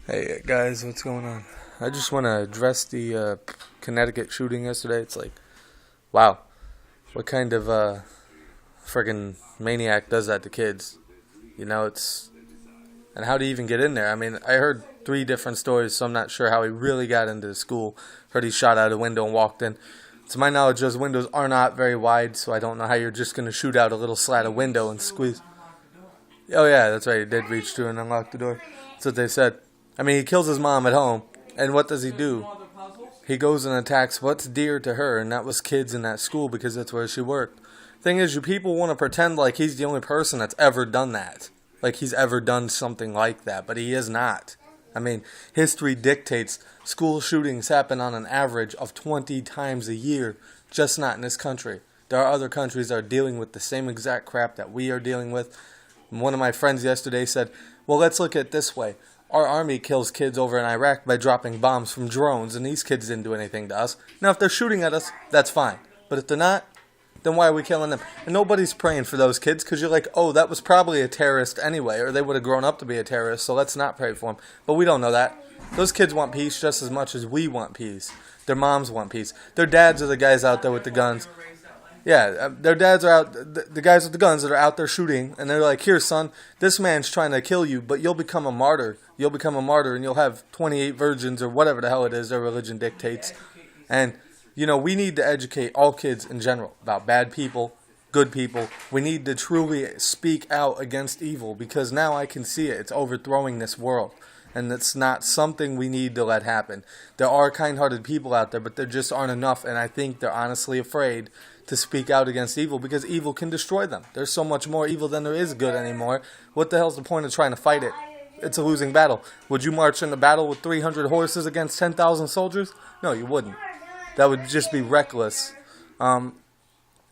Hey guys, what's going on? I just want to address the Connecticut shooting yesterday. It's like, wow, what kind of friggin' maniac does that to kids? It's and how do you even get in there? I mean, I heard three different stories, so I'm not sure how he really got into the school. Heard he shot out a window and walked in. To my knowledge, those windows are not very wide, so I don't know how you're just gonna shoot out a little slat of window and squeeze. Oh yeah, that's right. He did reach through and unlock the door. That's what they said. I mean, he kills his mom at home, and what does he do? He goes and attacks what's dear to her, and that was kids in that school because that's where she worked. Thing is, you people want to pretend like he's the only person that's ever done that. Like he's ever done something like that, but he is not. I mean, history dictates school shootings happen on an average of 20 times a year, just not in this country. There are other countries that are dealing with the same exact crap that we are dealing with. And one of my friends yesterday said, well, let's look at it this way. Our army kills kids over in Iraq by dropping bombs from drones, and these kids didn't do anything to us. Now, if they're shooting at us, that's fine. But if they're not, then why are we killing them? And nobody's praying for those kids because you're like, oh, that was probably a terrorist anyway, or they would have grown up to be a terrorist, so let's not pray for them. But we don't know that. Those kids want peace just as much as we want peace. Their moms want peace. Their dads are the guys out there with the guns. Yeah, their dads are out, the guys with the guns that are out there shooting, and they're like, here, son, this man's trying to kill you, but you'll become a martyr. You'll become a martyr, and you'll have 28 virgins, or whatever the hell it is their religion dictates. And, we need to educate all kids in general about bad people, good people. We need to truly speak out against evil, because now I can see it. It's overthrowing this world. And it's not something we need to let happen. There are kind-hearted people out there, but there just aren't enough, and I think they're honestly afraid to speak out against evil because evil can destroy them. There's so much more evil than there is good anymore. What the hell's the point of trying to fight it? It's a losing battle. Would you march into battle with 300 horses against 10,000 soldiers? No, you wouldn't. That would just be reckless. And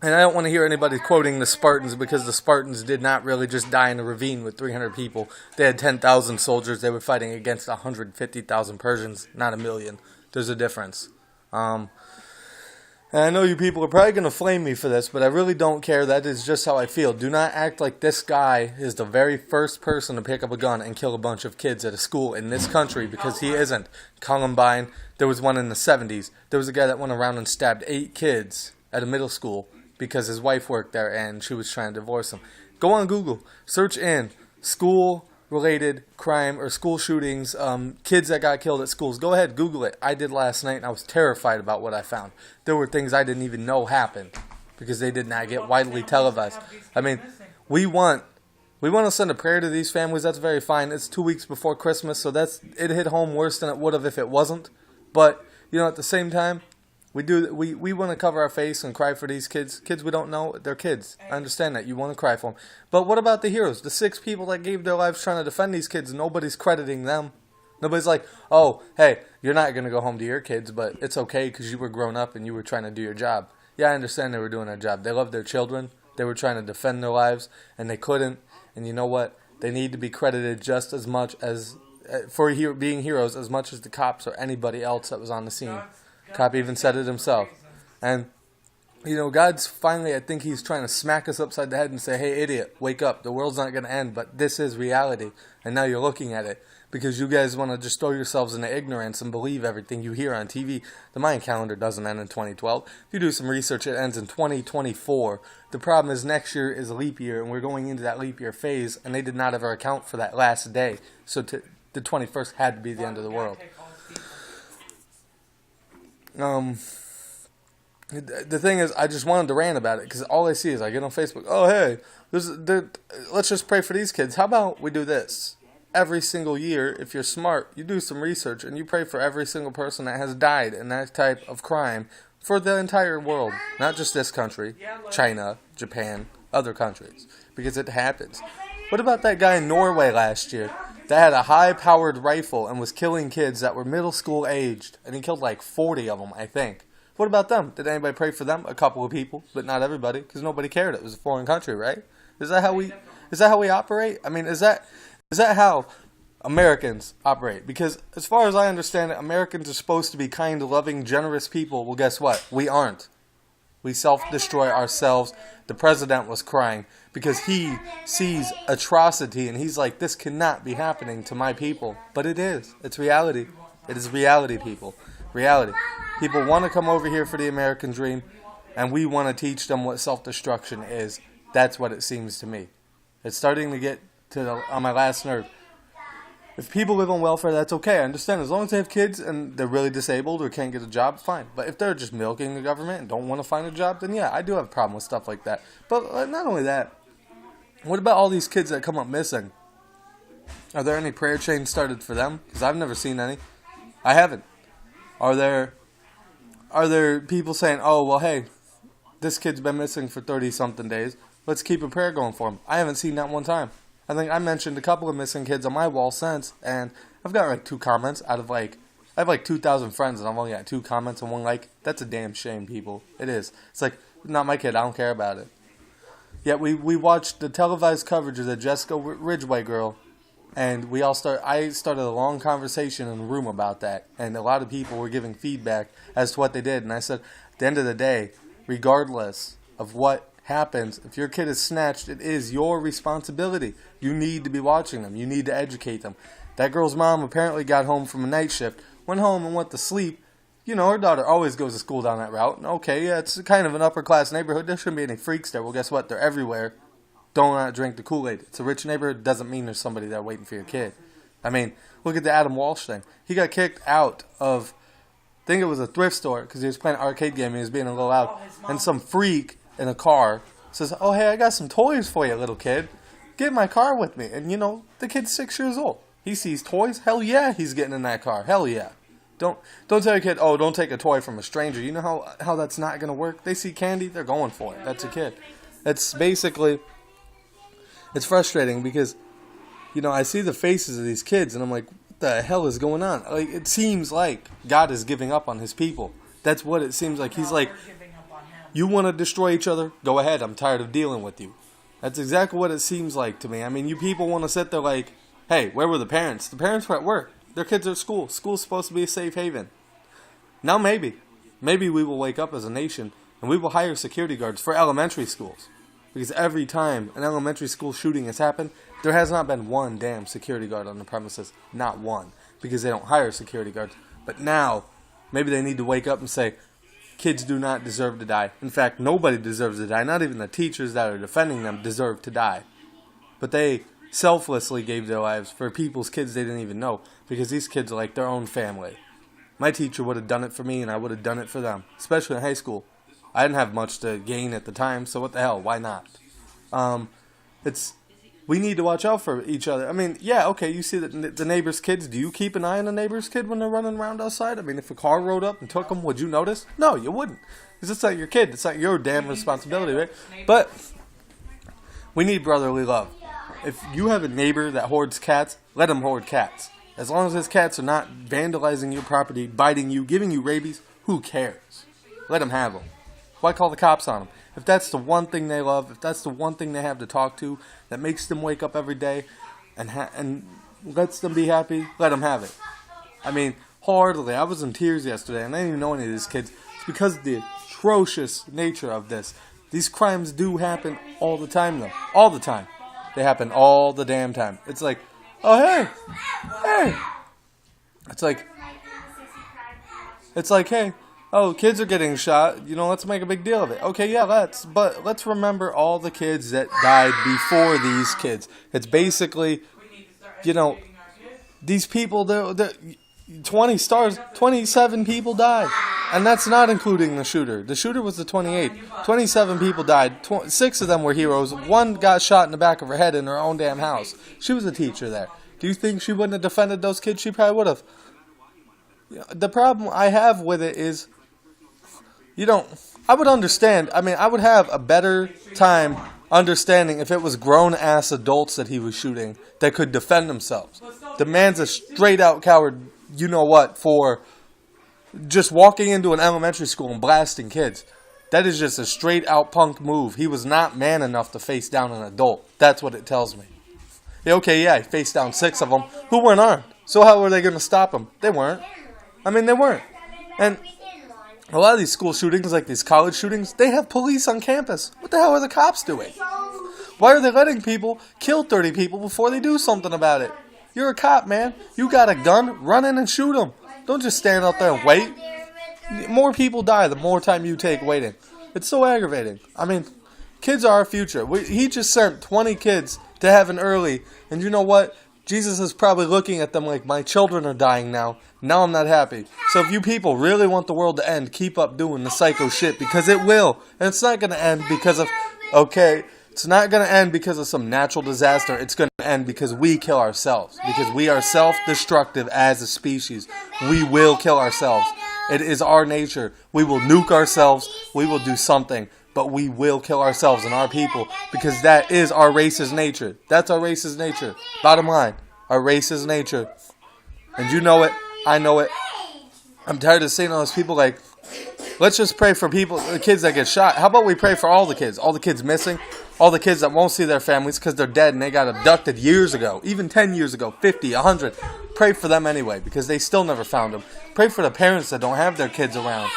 I don't want to hear anybody quoting the Spartans because the Spartans did not really just die in a ravine with 300 people. They had 10,000 soldiers. They were fighting against 150,000 Persians, not a million. There's a difference. And I know you people are probably going to flame me for this, but I really don't care. That is just how I feel. Do not act like this guy is the very first person to pick up a gun and kill a bunch of kids at a school in this country, because he isn't. Columbine, there was one in the 70s. There was a guy that went around and stabbed 8 kids at a middle school because his wife worked there and she was trying to divorce him. Go on Google. Search in school-related crime or school shootings, kids that got killed at schools. Go ahead, Google it. I did last night and I was terrified about what I found. There were things I didn't even know happened because they did not get widely televised. I mean, we want to send a prayer to these families. That's very fine. It's 2 weeks before Christmas, so it hit home worse than it would have if it wasn't. But, at the same time, we want to cover our face and cry for these kids. Kids we don't know, they're kids. I understand that. You want to cry for them. But what about the heroes? The 6 people that gave their lives trying to defend these kids, nobody's crediting them. Nobody's like, oh, hey, you're not going to go home to your kids, but it's okay because you were grown up and you were trying to do your job. Yeah, I understand they were doing their job. They loved their children. They were trying to defend their lives, and they couldn't. And you know what? They need to be credited just as much as for being heroes as much as the cops or anybody else that was on the scene. Cop even said it himself. And, God's finally, I think he's trying to smack us upside the head and say, hey, idiot, wake up. The world's not going to end, but this is reality. And now you're looking at it because you guys want to just throw yourselves into ignorance and believe everything you hear on TV. The Mayan calendar doesn't end in 2012. If you do some research, it ends in 2024. The problem is next year is a leap year, and we're going into that leap year phase, and they did not ever account for that last day. So the 21st had to be the end of the world. The thing is, I just wanted to rant about it because all I see is I get on Facebook, oh, hey, let's just pray for these kids. How about we do this? Every single year, if you're smart, you do some research and you pray for every single person that has died in that type of crime for the entire world. Not just this country, China, Japan, other countries, because it happens. What about that guy in Norway last year that had a high-powered rifle and was killing kids that were middle school aged, and he killed like 40 of them, I think. What about them? Did anybody pray for them? A couple of people, but not everybody, because nobody cared. It was a foreign country, right? Is that how we operate? I mean, is that how Americans operate? Because as far as I understand it, Americans are supposed to be kind, loving, generous people. Well, guess what? We aren't. We self-destroy ourselves. The president was crying because he sees atrocity and he's like, this cannot be happening to my people. But it is. It's reality. It is reality, people. Reality. People want to come over here for the American dream, and we want to teach them what self-destruction is. That's what it seems to me. It's starting to get on my last nerve. If people live on welfare, that's okay. I understand. As long as they have kids and they're really disabled or can't get a job, fine. But if they're just milking the government and don't want to find a job, then yeah, I do have a problem with stuff like that. But not only that, what about all these kids that come up missing? Are there any prayer chains started for them? Because I've never seen any. I haven't. Are there people saying, oh, well, hey, this kid's been missing for 30-something days. Let's keep a prayer going for him. I haven't seen that one time. I think I mentioned a couple of missing kids on my wall since, and I've got like 2 comments out of I have like 2,000 friends, and I've only got 2 comments and 1 like. That's a damn shame, people. It is. It's like, not my kid. I don't care about it. Yet we watched the televised coverage of the Jessica Ridgway girl, and I started a long conversation in the room about that, and a lot of people were giving feedback as to what they did, and I said, at the end of the day, regardless of what happens, if your kid is snatched, it is your responsibility. You need to be watching them. You need to educate them. That girl's mom apparently got home from a night shift, went home and went to sleep. You know, her daughter always goes to school down that route. And okay, yeah, it's kind of an upper-class neighborhood. There shouldn't be any freaks there. Well, guess what? They're everywhere. Don't not drink the Kool-Aid. It's a rich neighborhood. Doesn't mean there's somebody there waiting for your kid. I mean, look at the Adam Walsh thing. He got kicked out of, I think it was a thrift store, because he was playing an arcade game and he was being a little loud. And some freak in a car says, oh, hey, I got some toys for you, little kid. Get in my car with me. And, you know, the kid's 6 years old. He sees toys. Hell yeah, he's getting in that car. Hell yeah. Don't tell your kid, oh, don't take a toy from a stranger. You know how that's not going to work? They see candy, they're going for it. That's a kid. It's basically, it's frustrating because, you know, I see the faces of these kids and I'm like, what the hell is going on? Like, it seems like God is giving up on his people. That's what it seems like. He's like, you want to destroy each other? Go ahead. I'm tired of dealing with you. That's exactly what it seems like to me. I mean, you people want to sit there like, hey, where were the parents? The parents were at work. Their kids are at school. School's supposed to be a safe haven. Now maybe we will wake up as a nation and we will hire security guards for elementary schools. Because every time an elementary school shooting has happened, there has not been one damn security guard on the premises. Not one. Because they don't hire security guards. But now, maybe they need to wake up and say, kids do not deserve to die. In fact, nobody deserves to die. Not even the teachers that are defending them deserve to die. But they selflessly gave their lives for people's kids they didn't even know. Because these kids are like their own family. My teacher would have done it for me and I would have done it for them. Especially in high school. I didn't have much to gain at the time, so what the hell? Why not? We need to watch out for each other. I mean, yeah, okay, you see the neighbor's kids. Do you keep an eye on the neighbor's kid when they're running around outside? I mean, if a car rode up and took them, would you notice? No, you wouldn't. Because it's not your kid. It's not your damn responsibility, right? But we need brotherly love. If you have a neighbor that hoards cats, let him hoard cats. As long as his cats are not vandalizing your property, biting you, giving you rabies, who cares? Let him have them. Why call the cops on them? If that's the one thing they love, if that's the one thing they have to talk to, that makes them wake up every day and lets them be happy, let them have it. I mean, wholeheartedly, I was in tears yesterday, and I didn't even know any of these kids. It's because of the atrocious nature of this. These crimes do happen all the time, though. All the time. They happen all the damn time. It's like, oh, hey. It's like, hey. Oh, kids are getting shot. You know, let's make a big deal of it. Okay, yeah, but let's remember all the kids that died before these kids. It's basically, you know, these people, 27 people died. And that's not including the shooter. The shooter was the 28th. 27 people died. 6 of them were heroes. 1 got shot in the back of her head in her own damn house. She was a teacher there. Do you think she wouldn't have defended those kids? She probably would have. The problem I have with it is, I would understand. I mean, I would have a better time understanding if it was grown-ass adults that he was shooting that could defend themselves. The man's a straight-out coward, you know what, for just walking into an elementary school and blasting kids. That is just a straight-out punk move. He was not man enough to face down an adult. That's what it tells me. Yeah, okay, yeah, he faced down 6 of them who weren't armed. So how were they going to stop him? They weren't. I mean, they weren't. And A lot of these school shootings, like these college shootings, they have police on campus. What the hell are the cops doing? Why are they letting people kill 30 people before they do something about it? You're a cop, man. You got a gun, run in and shoot them. Don't just stand out there and wait. More people die the more time you take waiting. It's so aggravating. I mean, kids are our future. He just sent 20 kids to heaven early, and you know what? Jesus is probably looking at them like, my children are dying now. Now I'm not happy. So if you people really want the world to end, keep up doing the psycho shit, because it will. And it's not going to end because of, it's not going to end because of some natural disaster. It's going to end because we kill ourselves. Because we are self-destructive as a species. We will kill ourselves. It is our nature. We will nuke ourselves. We will do something. But we will kill ourselves and our people, because that is our race's nature. That's our race's nature. Bottom line, our race's nature. And you know it. I know it. I'm tired of seeing all those people like, let's just pray for the kids that get shot. How about we pray for all the kids missing, all the kids that won't see their families because they're dead and they got abducted years ago, even 10 years ago, 50, 100. Pray for them anyway, because they still never found them. Pray for the parents that don't have their kids around.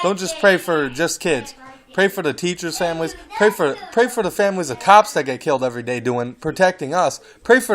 Don't just pray for just kids. Pray for the teachers' families. Pray for the families of cops that get killed every day protecting us. Pray for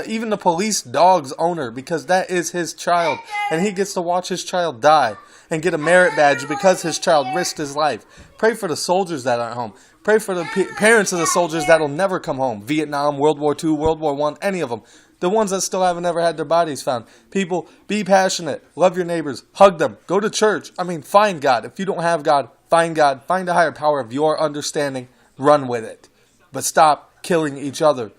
even the police dog's owner, because that is his child. And he gets to watch his child die and get a merit badge because his child risked his life. Pray for the soldiers that aren't home. Pray for the parents of the soldiers that will never come home. Vietnam, World War II, World War I, any of them. The ones that still haven't ever had their bodies found. People, be passionate. Love your neighbors. Hug them. Go to church. Find God. If you don't have God, find God. Find a higher power of your understanding. Run with it. But stop killing each other.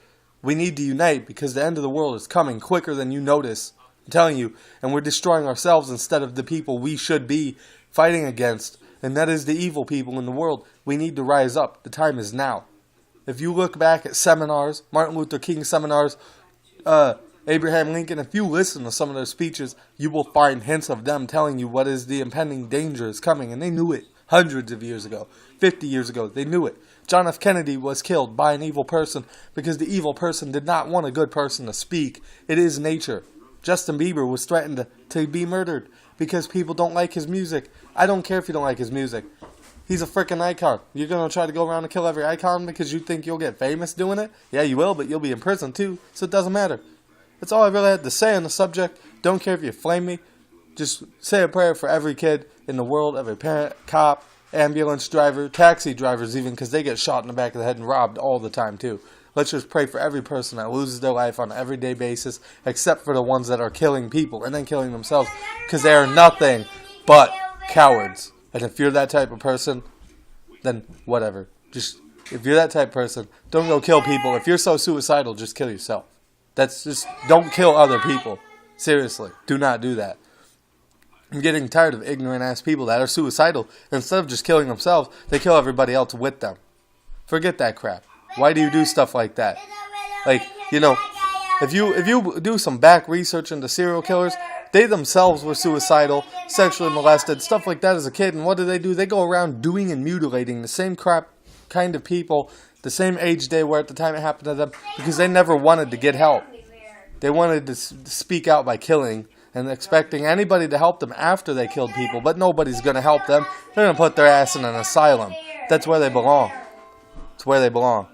We need to unite, because the end of the world is coming quicker than you notice. I'm telling you. And we're destroying ourselves instead of the people we should be fighting against. And that is the evil people in the world. We need to rise up. The time is now. If you look back at seminars, Martin Luther King seminars, Abraham Lincoln, if you listen to some of their speeches, you will find hints of them telling you what is the impending danger is coming. And they knew it hundreds of years ago, 50 years ago. They knew it. John F. Kennedy was killed by an evil person because the evil person did not want a good person to speak. It is nature. Justin Bieber was threatened to be murdered because people don't like his music. I don't care if you don't like his music. He's a freaking icon. You're going to try to go around and kill every icon because you think you'll get famous doing it? Yeah, you will, but you'll be in prison too, so it doesn't matter. That's all I really had to say on the subject. Don't care if you flame me. Just say a prayer for every kid in the world, every parent, cop, ambulance driver, taxi drivers even, because they get shot in the back of the head and robbed all the time too. Let's just pray for every person that loses their life on an everyday basis, except for the ones that are killing people and then killing themselves, because they are nothing but cowards. And if you're that type of person, then whatever. If you're that type of person, don't go kill people. If you're so suicidal, just kill yourself. Don't kill other people. Seriously, do not do that. I'm getting tired of ignorant ass people that are suicidal. Instead of just killing themselves, they kill everybody else with them. Forget that crap. Why do you do stuff like that? If you do some back research into serial killers, they themselves were suicidal, sexually molested, stuff like that as a kid. And what do? They go around doing and mutilating the same crap kind of people, the same age they were at the time it happened to them, because they never wanted to get help. They wanted to speak out by killing and expecting anybody to help them after they killed people, but nobody's going to help them. They're going to put their ass in an asylum. That's where they belong. It's where they belong.